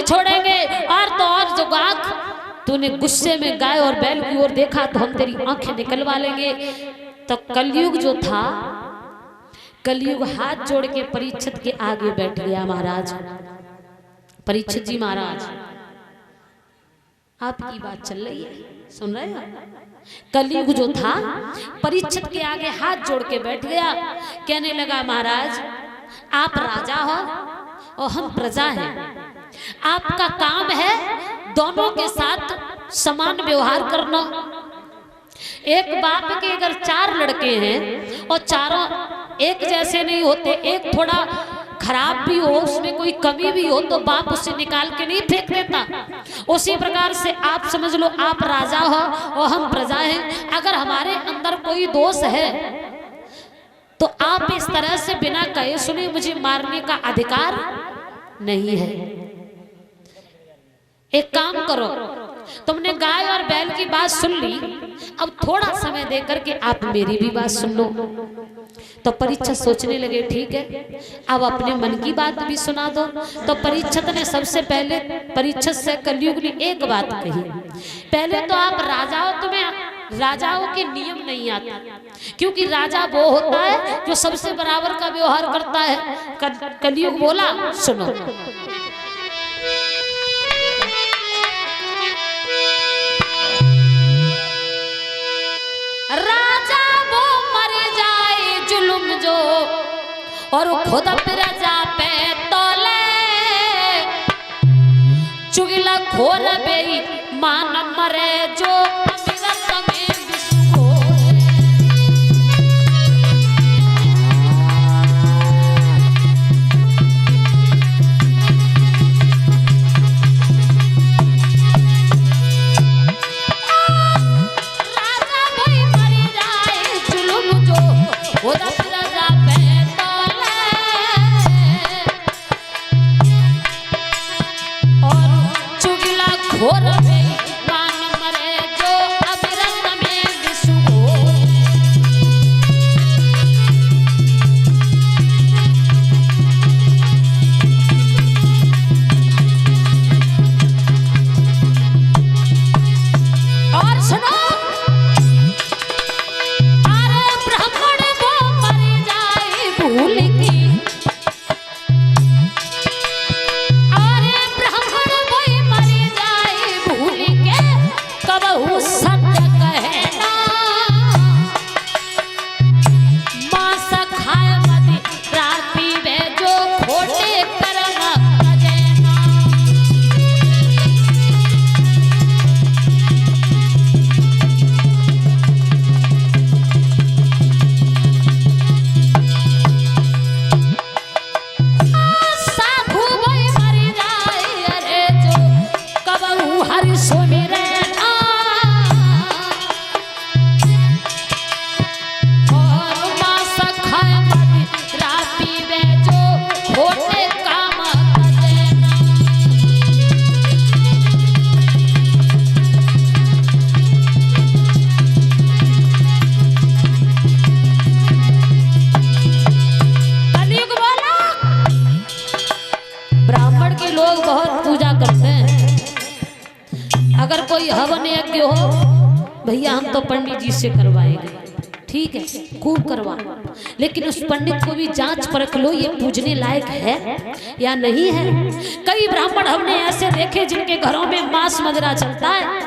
छोड़ेंगे। और तो और जो आँख तूने गुस्से में गाय और बैल की ओर देखा तो हम तेरी आंखें निकलवा लेंगे। तो कलयुग जो था, कलयुग हाथ जोड़ के परीक्षित के आगे बैठ गया। महाराज परीक्षित जी महाराज, आपकी बात चल रही है, सुन रहे हैं? कलयुग जो था परीक्षित के आगे हाथ जोड़ के बैठ गया। कहने लगा महाराज आप राजा हो और हम प्रजा हैं। आपका काम है दोनों के साथ समान व्यवहार करना। एक बाप के अगर 4 लड़के हैं और चारों एक जैसे नहीं होते, एक थोड़ा खराब भी हो, उसमें कोई कमी भी हो तो बाप उसे निकाल के नहीं फेंक देता। उसी प्रकार से आप समझ लो आप राजा हो और हम प्रजा हैं। अगर हमारे अंदर कोई दोष है तो आप इस तरह से बिना कहे सुने मुझे मारने का अधिकार नहीं है। एक काम करो, तुमने गाय और बैल की बात सुन ली, अब थोड़ा समय दे करके आप मेरी भी बात सुन लो। तो परीक्षित सोचने लगे ठीक है, अब अपने मन की बात भी सुना दो। तो परीक्षित ने सबसे पहले परीक्षित से कलयुग ने एक बात कही, पहले तो आप राजा हो, तुम्हें राजाओं के नियम नहीं आते, क्योंकि राजा वो होता है जो सबसे बराबर का व्यवहार करता है। कलयुग बोला सुनो, राजा वो मर जाए जुल्म जो और खुद प्रजा पे तोले, चुगला खोर बेई मान मरे जो अमृत में विस्फोरे। राजा वही मर जाए जुल्म जो खुद प्रजा पे तोले, और चुगला खोर बेई मान मरे जो अमृत में विस्फोरे। और सुनो, अरे ब्राह्मण वो मर जाए भूल की, अरे ब्राह्मण वही मर जाए भूल के, कबहू सत्य कहना, मांस खाए मदि रात पीवे जो खोटे कर्म अजैना। साधु वही मर जाए अरे जो कबहू हरि सुमिरे ना, और मांस खाए मदि रात पीवे जो खोटे काम अजैना। कलयुग बोला, ब्राह्मण के लोग बहुत पूजा करते हैं। अगर कोई हवन यज्ञ हो, भैया हम तो पंडित जी से करवाएंगे, ठीक है खूब करवा, लेकिन उस पंडित को भी जांच परख लो ये पूजने लायक है या नहीं है। कई ब्राह्मण हमने ऐसे देखे जिनके घरों में मांस मदिरा चलता है,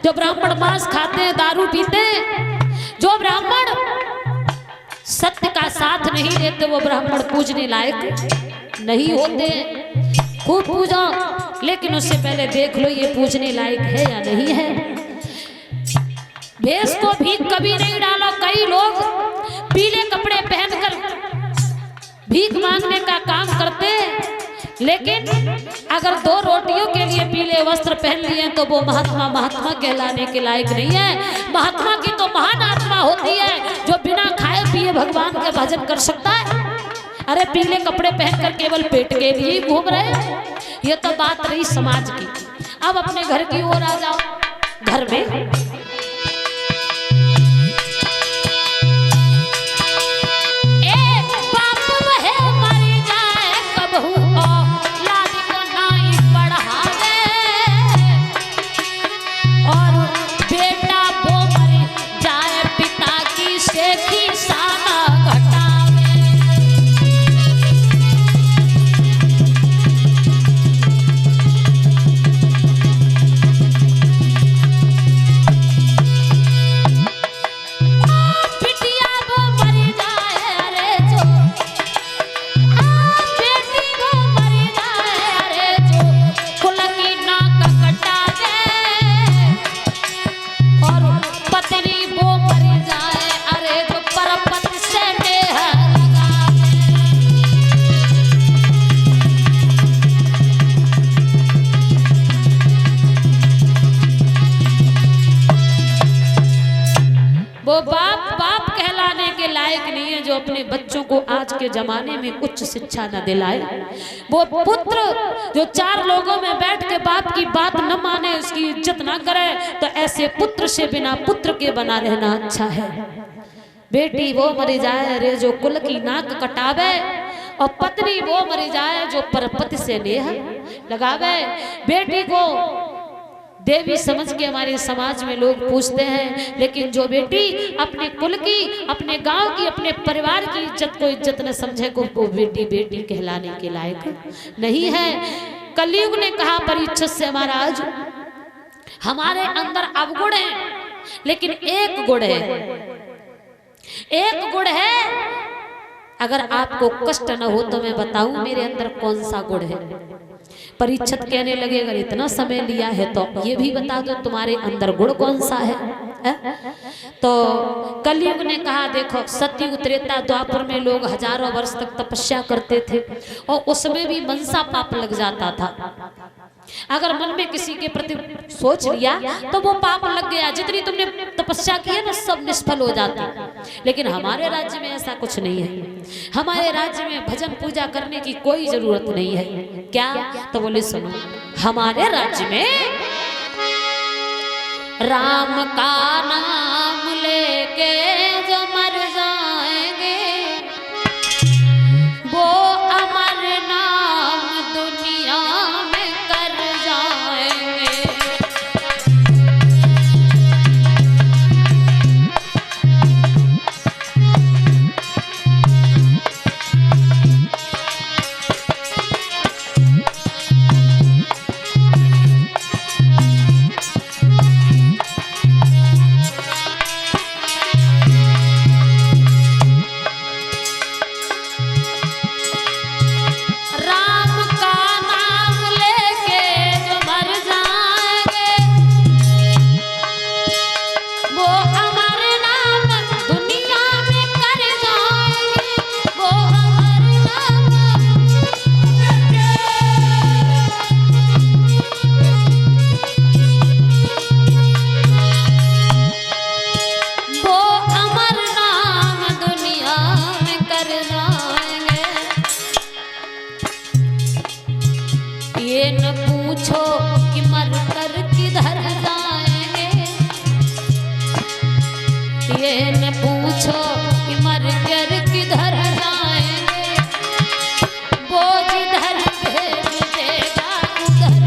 जो ब्राह्मण मांस खाते हैं, दारू पीते हैं। जो ब्राह्मण सत्य का साथ नहीं देते वो ब्राह्मण पूजने लायक नहीं होते। खूब पूजा, लेकिन उससे पहले देख लो ये पूजने लायक है या नहीं है। भेष को भी कभी नहीं डालो। कई लोग पीले कपड़े पहनकर भीख मांगने का काम करते, लेकिन अगर 2 रोटियों के लिए पीले वस्त्र पहन लिए तो वो महात्मा महात्मा कहलाने के लायक नहीं है। महात्मा की तो महान आत्मा होती है जो बिना खाए पिए भगवान का भजन कर सकता है। अरे पीले कपड़े पहनकर केवल पेट के लिए घूम रहे हैं, ये तो बात रही समाज की। अब अपने घर की ओर आ जाओ। घर में एक बाप वह मर जाए कबहू औलाद को नाई पढ़ा, जो अपने बच्चों को आज के जमाने में उच्च शिक्षा न दिलाए, वो पुत्र जो 4 लोगों में बैठ के बाप की बात न माने, उसकी इज्जत ना करे, तो ऐसे पुत्र से बिना पुत्र के बना रहना अच्छा है। बेटी वो मरी जाए रे जो कुल की नाक कटावे, और पत्नी वो मरी जाए जो परपति से नेह लगावे। बेटी को देवी समझ के हमारे समाज में लोग पूछते हैं, लेकिन जो बेटी अपने कुल की, अपने गांव की, अपने परिवार की इज्जत को इज्जत न समझे, को बेटी बेटी कहलाने के लायक नहीं है। कलयुग ने कहा परीक्षित से, महाराज हमारे अंदर अवगुण है, लेकिन एक गुण है, एक गुण है। अगर आपको कष्ट न हो तो मैं बताऊं मेरे अंदर कौन सा गुण है। परीक्षित कहने लगे, अगर इतना समय लिया है तो ये भी बता दो तुम्हारे अंदर गुण कौन सा है? तो कलयुग ने कहा, देखो सतयुग त्रेता द्वापर में लोग हजारों वर्ष तक तपस्या करते थे, और उसमें भी मनसा पाप लग जाता था। अगर मन में किसी के प्रति सोच लिया तो वो पाप लग गया, जितनी तुमने तपस्या की है ना सब निष्फल हो जाती। लेकिन हमारे राज्य में ऐसा कुछ नहीं है। हमारे राज्य में भजन पूजा करने की कोई जरूरत नहीं है। क्या? तो बोले सुनो, हमारे राज्य में राम का नाम लेके जो मर जाएंगे, वो अमर नाम दुनिया में कर जाएंगे। ये न पूछो कि मर कर किधर जाएंगे, ये न पूछो कि मर कर किधर जाएंगे, वो जिधर भेज देगा उधर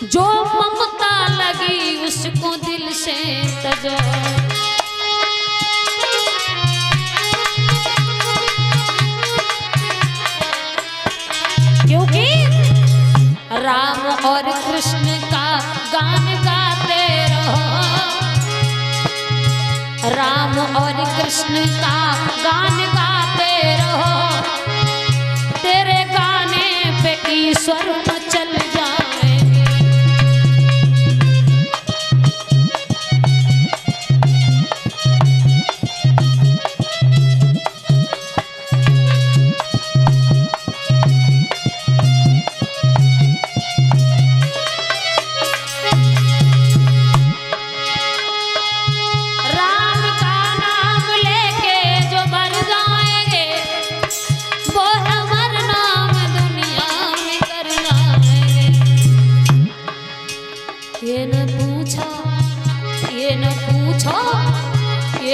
जो ममता लगी उसको दिल से तजो। क्योंकि राम और कृष्ण का गान गाते रहो, राम और कृष्ण का गान गाते रहो, तेरे गाने पे ईश्वर चल जाए। ये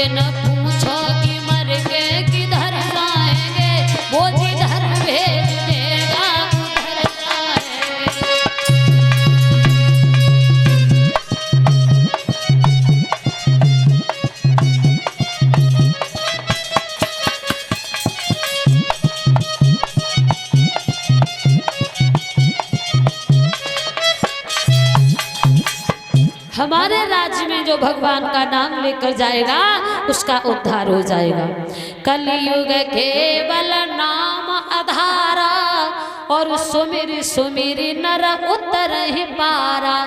न पूछो कि मर के किधर जाएंगे, वो जिधर भेज देगा उधर जाएंगे। हमारे राज्य में जो भगवान का नाम लेकर जाएगा उसका उद्धार हो जाएगा। कलयुग केवल नाम आधारा और सुमिर सुमिर नर उतर ही पारा।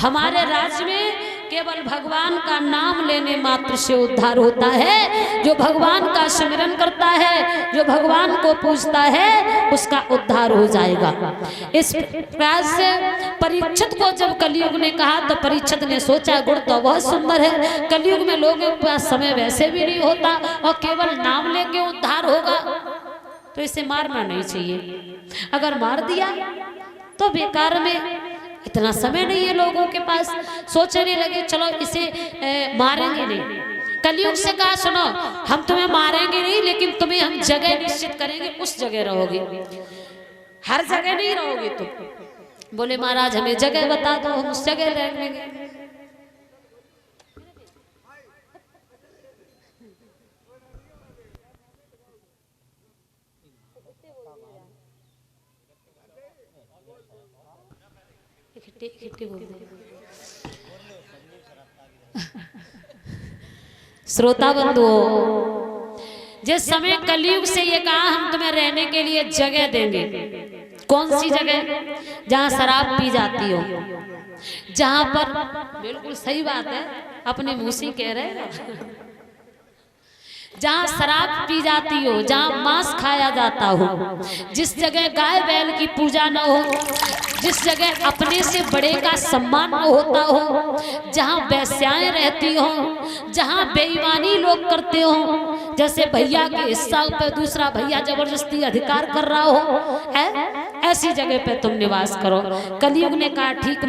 हमारे राज्य में केवल भगवान का नाम लेने मात्र से उद्धार होता है। जो भगवान का स्मरण करता है, जो भगवान को पूजता है, उसका उद्धार हो जाएगा। इस प्रकार से परीक्षित को जब कलयुग ने कहा तो परीक्षित ने सोचा गुण तो बहुत सुंदर है, कलयुग में लोगों के पास समय वैसे भी नहीं होता और केवल नाम लेके उद्धार होगा, तो इसे मारना नहीं चाहिए। अगर मार दिया तो बेकार में, इतना समय नहीं है लोगों के पास। सोचने लगे चलो इसे मारेंगे नहीं। कलयुग से कहा सुनो, हम तुम्हें मारेंगे नहीं, लेकिन तुम्हें हम जगह निश्चित करेंगे, उस जगह रहोगे, हर जगह नहीं रहोगे तुम। बोले महाराज हमें जगह बता दो, हम उस जगह रहेंगे। श्रोता बंधुओं, जिस समय कलयुग से ये कहा हम तुम्हें रहने के लिए जगह देंगे, कौन सी जगह? जहां शराब पी जाती हो, जहां पर, बिल्कुल सही बात है, अपने मुंह से कह रहे हैं, जहां शराब पी जाती हो, जहां मांस खाया जाता हो, जिस जगह गाय बैल की पूजा न हो, जिस जगह अपने से बड़े का सम्मान न होता हो, जहां वैश्याएं रहती हो, जहां बेईमानी लोग करते हो, जैसे भैया के हिस्सा पे दूसरा भैया जबरदस्ती अधिकार कर रहा हो, ऐसी जगह पे तुम निवास करो। कलयुग ने कहा ठीक